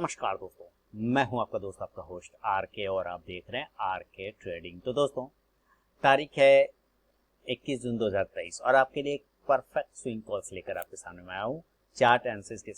नमस्कार दोस्तों, मैं हूं आपका दोस्त आपका होस्ट आर के और आप देख रहे हैं आर के ट्रेडिंग। तो दोस्तों, तारीख है 21 जून 2023 और आपके लिए एक परफेक्ट स्विंग कॉल्स लेकर आपके सामने में आया हूं चार्ट एनालिसिस के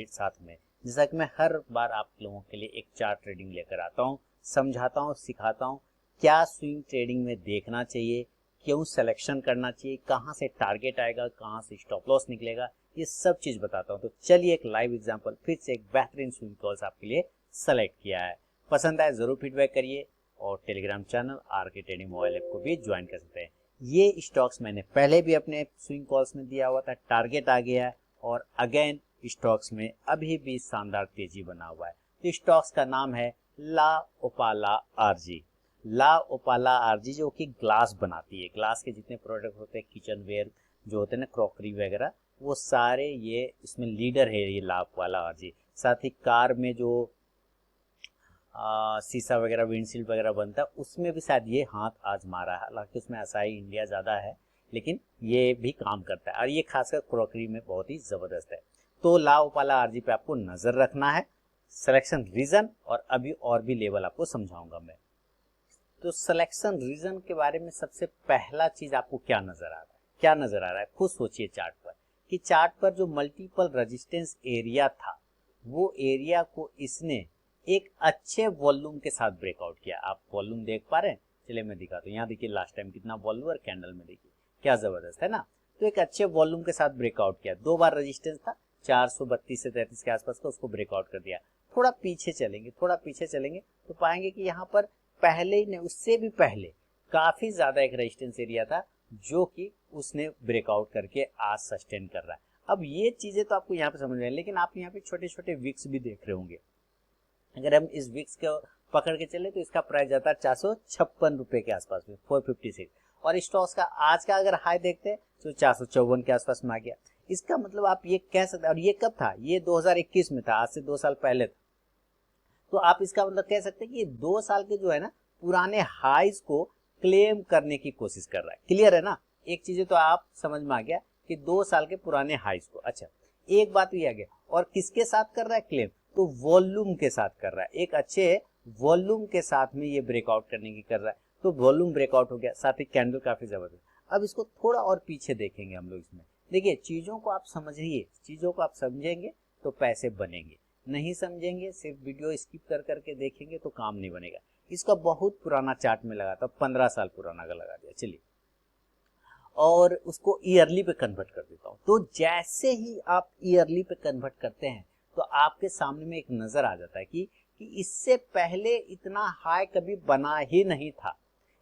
साथ में। जैसा कि मैं हर बार आप लोगों के लिए एक चार्ट ट्रेडिंग लेकर आता हूं, समझाता हूं, सिखाता हूं क्या स्विंग ट्रेडिंग में देखना चाहिए, क्यों सिलेक्शन करना चाहिए, कहां से टारगेट आएगा, कहां से स्टॉप लॉस निकलेगा, ये सब चीज बताता हूं। तो चलिए एक लाइव एग्जांपल फिर से एक बेहतरीन स्विंग कॉल्स आपके लिए सेलेक्ट किया है। पसंद आए जरूर फीडबैक करिए और टेलीग्राम चैनल आर के ट्रेडिंग मोबाइल ऐप को भी ज्वाइन कर सकते हैं। ये स्टॉक्स मैंने पहले भी अपने स्विंग कॉल्स में दिया हुआ था, टारगेट आ गया है और अगेन स्टॉक्स में अभी भी शानदार तेजी बना हुआ है। तो स्टॉक्स का नाम है ला ओपाला आरजी। ला ओपाला आरजी जो कि ग्लास बनाती है, ग्लास के जितने प्रोडक्ट होते हैं, किचन वेयर जो होते हैं ना, क्रॉकरी वगैरह, वो सारे ये इसमें लीडर है ये ला ओपाला आरजी। साथ ही कार में जो शीशा वगैरह, विंडशील्ड वगैरह बनता है, उसमें भी शायद ये हाथ आजमा रहा है। हालांकि उसमें असाई इंडिया ज़्यादा है, लेकिन ये भी काम करता है और ये खासकर क्रॉकरी में बहुत ही ज़बरदस्त है। तो ला ओपाला आरजी पे आपको नज़र रखना है। सिलेक्शन रीजन और अभी और भी लेवल आपको समझाऊंगा मैं। तो सिलेक्शन रीजन के बारे में सबसे पहला चीज आपको क्या नजर आ रहा है, क्या नजर आ रहा है, खुद सोचिए चार्ट पर कि चार्ट पर जो मल्टीपल रेजिस्टेंस एरिया था, वो एरिया को इसने एक अच्छे वॉल्यूम के साथ ब्रेकआउट किया। आप वॉल्यूम देख पा रहे हैं? चलिए मैं दिखाता हूँ। यहाँ देखिए लास्ट टाइम कितना वॉल्यूम और कैंडल में देखिए क्या जबरदस्त है ना। तो एक अच्छे वॉल्यूम के साथ ब्रेकआउट किया। दो बार रेजिस्टेंस था 432 से 33 के आसपास का, उसको ब्रेकआउट कर दिया। थोड़ा पीछे चलेंगे तो पाएंगे कि यहाँ पर पहले ही नहीं, उससे भी पहले काफी ज्यादा एक रेजिस्टेंस एरिया था जो कि उसने ब्रेकआउट करके आज सस्टेन कर रहा है। अब ये चीजें तो आपको यहाँ पे समझ में, लेकिन आप यहाँ पे छोटे छोटे विक्स भी देख रहे होंगे। अगर हम इस विक्स को पकड़ के चले तो इसका प्राइस जाता है 456 रुपए के आसपास में, 456। और स्टॉक्स का आज का अगर हाई देखते हैं तो 454 के आसपास में आ गया। इसका मतलब आप ये कह सकते हैं, और ये कब था? ये 2021 में था, आज से 2 साल पहले था। तो आप इसका मतलब कह सकते हैं कि ये 2 साल के जो है ना पुराने हाईज को क्लेम करने की कोशिश कर रहा है। क्लियर है ना? एक चीज तो आप समझ में आ गया कि 2 साल के पुराने हाईज को। अच्छा, एक बात भी आ गया, और किसके साथ कर रहा है क्लेम? तो वॉल्यूम के साथ कर रहा है। एक अच्छे वॉल्यूम के साथ में ये ब्रेकआउट करने की कर रहा है। तो वॉल्यूम ब्रेकआउट हो गया, साथ ही कैंडल काफी जबरदस्त। अब इसको थोड़ा और पीछे देखेंगे हम लोग इसमें। देखिए, चीजों को आप समझिए, चीजों को आप समझेंगे तो पैसे बनेंगे, नहीं समझेंगे, सिर्फ वीडियो स्किप कर करके देखेंगे तो काम नहीं बनेगा। इसका बहुत पुराना चार्ट में लगा था, 15 साल पुराना का लगा दिया। चलिए, और उसको ईयरली पे कन्वर्ट कर देता हूं। तो जैसे ही आप ईयरली पे कन्वर्ट करते हैं तो आपके सामने में एक नजर आ जाता है कि इससे पहले इतना हाई कभी बना ही नहीं था।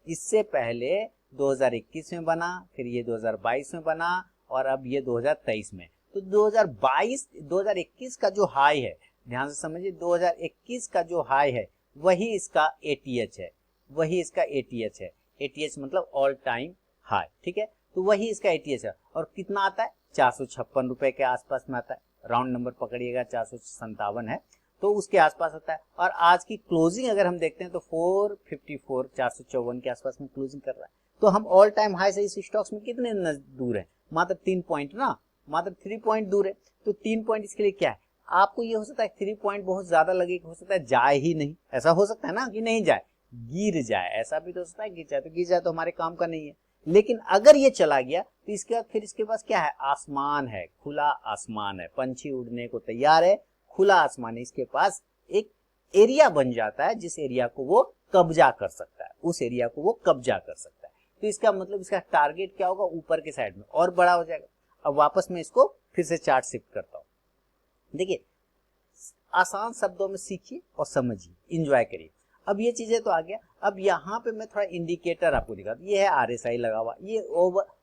इससे पहले 2021 में बना, फिर ये 2022 में बना और अब ये 2023 में। तो 2021 का जो हाई है, ध्यान से समझिए, 2021 का जो हाई है वही इसका एटीएच है, वही इसका एटीएच है। एटीएच मतलब ऑल टाइम हाई, ठीक है? तो वही इसका एटीएच है। और कितना आता है? 456 रुपए के आसपास में आता है। राउंड नंबर पकड़िएगा, 457 है तो उसके आसपास आता है। और आज की क्लोजिंग अगर हम देखते हैं तो 454, 454 के आसपास में क्लोजिंग कर रहा है। तो हम ऑल टाइम हाई से इस स्टॉक्स में कितने दूर है? मात्र 3 पॉइंट ना, मात्र 3 पॉइंट दूर है। तो 3 पॉइंट इसके लिए क्या है? आपको ये हो सकता है 3 पॉइंट बहुत ज्यादा लगे, हो सकता है जाए ही नहीं, ऐसा हो सकता है ना कि नहीं जाए, गिर जाए, ऐसा भी तो हो सकता है। गिर जाए तो गिर जाए, तो हमारे काम का नहीं है। लेकिन अगर ये चला गया तो इसके बाद फिर इसके पास क्या है? आसमान है, खुला आसमान है, पंछी उड़ने को तैयार है, खुला आसमान है। इसके पास एक एरिया बन जाता है जिस एरिया को वो कब्जा कर सकता है, उस एरिया को वो कब्जा कर सकता है। तो इसका मतलब इसका टारगेट क्या होगा? ऊपर के साइड में और बड़ा हो जाएगा। अब वापस मैं इसको फिर से चार्ट शिफ्ट करता हूं। देखिए, आसान शब्दों में सीखिए और समझिए, एंजॉय करिए। अब ये चीजें तो आ गया। अब यहाँ पे मैं थोड़ा इंडिकेटर आपको दिखाता हूँ। ये है आरएसआई लगा हुआ, ये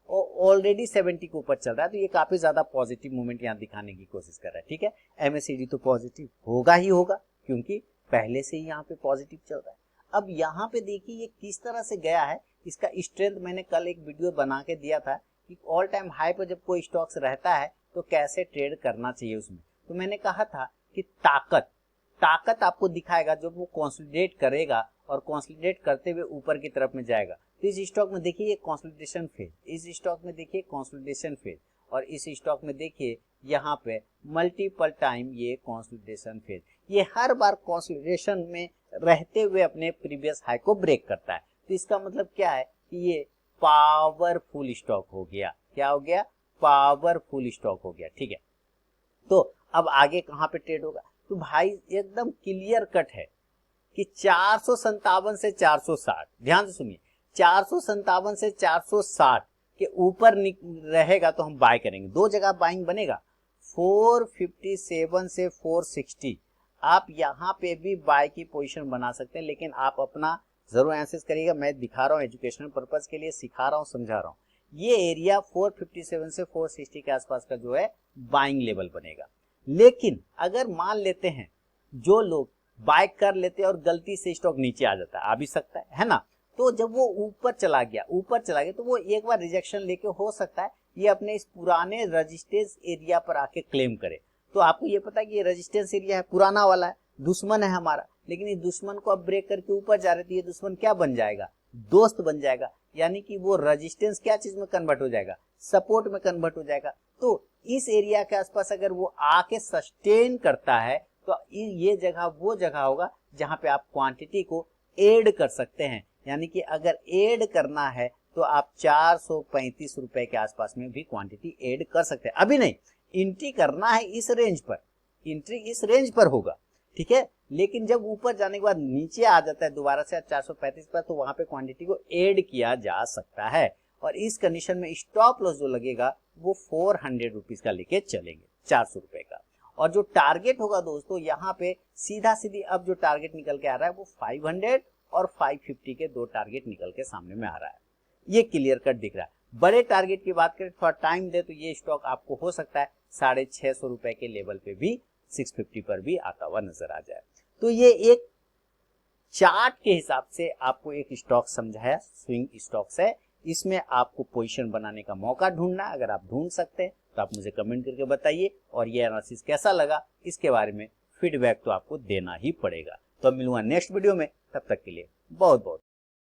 ऑलरेडी 70 के ऊपर चल रहा है, तो ये काफी ज्यादा पॉजिटिव मूवमेंट यहाँ दिखाने की कोशिश कर रहा है, ठीक है? एमएससीडी तो पॉजिटिव होगा ही होगा, क्योंकि पहले से ही यहाँ पे पॉजिटिव चल रहा है। अब यहाँ पे देखिए ये किस तरह से गया है। इसका स्ट्रेंथ मैंने कल एक वीडियो बना के दिया था कि ऑल टाइम हाई पर जब कोई स्टॉक्स रहता है तो कैसे ट्रेड करना चाहिए उसमें। तो मैंने कहा था कि ताकत आपको दिखाएगा जब वो कंसोलिडेट करेगा, और कंसोलिडेट करते हुए ऊपर की तरफ में जाएगा। तो इस स्टॉक में देखिए ये कंसोलिडेशन फेज, इस स्टॉक में देखिए कंसोलिडेशन फेज, और इस स्टॉक में देखिए यहाँ पे मल्टीपल टाइम ये कंसोलिडेशन फेज, ये हर बार कंसोलिडेशन में रहते हुए अपने प्रीवियस हाई को ब्रेक करता है। तो इसका मतलब क्या है कि ये पावरफुल स्टॉक हो गया। क्या हो गया? पावरफुल स्टॉक हो गया। ठीक है, तो अब आगे कहाँ पे ट्रेड होगा? तो भाई एकदम क्लियर कट है कि 457 से 460, ध्यान से सुनिए, 457 से 460 के ऊपर रहेगा तो हम बाय करेंगे। दो जगह बाइंग बनेगा, 457 से 460 आप यहाँ पे भी बाय की पोजीशन बना सकते हैं, लेकिन आप अपना जरूर एनालिसिस करिएगा। मैं दिखा रहा हूँ एजुकेशनल पर्पज के लिए, सिखा रहा हूँ, समझा रहा हूँ। ये एरिया 457 से 460 के आसपास का जो है बाइंग लेवल बनेगा। लेकिन अगर मान लेते हैं जो लोग बाय कर लेते हैं और गलती से स्टॉक नीचे आ जाता है, आ भी सकता है ना, तो जब वो ऊपर चला गया तो वो एक बार रिजेक्शन लेके हो सकता है ये अपने इस पुराने रेजिस्टेंस एरिया पर आके क्लेम करे। तो आपको ये पता है कि ये रेजिस्टेंस एरिया है, पुराना वाला है, दुश्मन है हमारा, लेकिन इस दुश्मन को अब ब्रेक करके ऊपर जा रहे तो ये दुश्मन क्या बन जाएगा? दोस्त बन जाएगा। यानी कि वो रेजिस्टेंस क्या चीज में कन्वर्ट हो जाएगा? सपोर्ट में कन्वर्ट हो जाएगा। तो इस एरिया के आसपास अगर वो आके सस्टेन करता है तो ये जगह वो जगह होगा जहां पे आप क्वांटिटी को ऐड कर सकते हैं। यानी कि अगर ऐड करना है तो आप 435 रुपए के आसपास में भी क्वांटिटी ऐड कर सकते हैं। अभी नहीं, एंट्री करना है इस रेंज पर, एंट्री इस रेंज पर होगा, ठीक है। लेकिन जब ऊपर जाने के बाद नीचे आ जाता है दोबारा से 435 पर, तो वहां पे क्वांटिटी को ऐड किया जा सकता है। और इस कंडीशन में स्टॉप लॉस जो लगेगा वो 400 रुपीज का लेके चलेंगे, 400 रुपए का। और जो टारगेट होगा दोस्तों यहाँ पे सीधा सीधी अब जो टारगेट निकल के आ रहा है वो 500 और 550 के दो टारगेट निकल के सामने में आ रहा है। ये क्लियर कट दिख रहा है। बड़े टारगेट की बात करें, थोड़ा टाइम दे तो ये स्टॉक आपको हो सकता है 650 रुपए के लेवल पे भी 650 पर भी आता हुआ नजर आ जाए। तो ये एक चार्ट के हिसाब से आपको एक स्टॉक समझाया, स्विंग स्टॉक्स है, इसमें आपको पोजीशन बनाने का मौका ढूंढना। अगर आप ढूंढ सकते हैं तो आप मुझे कमेंट करके बताइए, और ये एनालिसिस कैसा लगा इसके बारे में फीडबैक तो आपको देना ही पड़ेगा। तो अब मिलूंगा नेक्स्ट वीडियो में, तब तक के लिए बहुत बहुत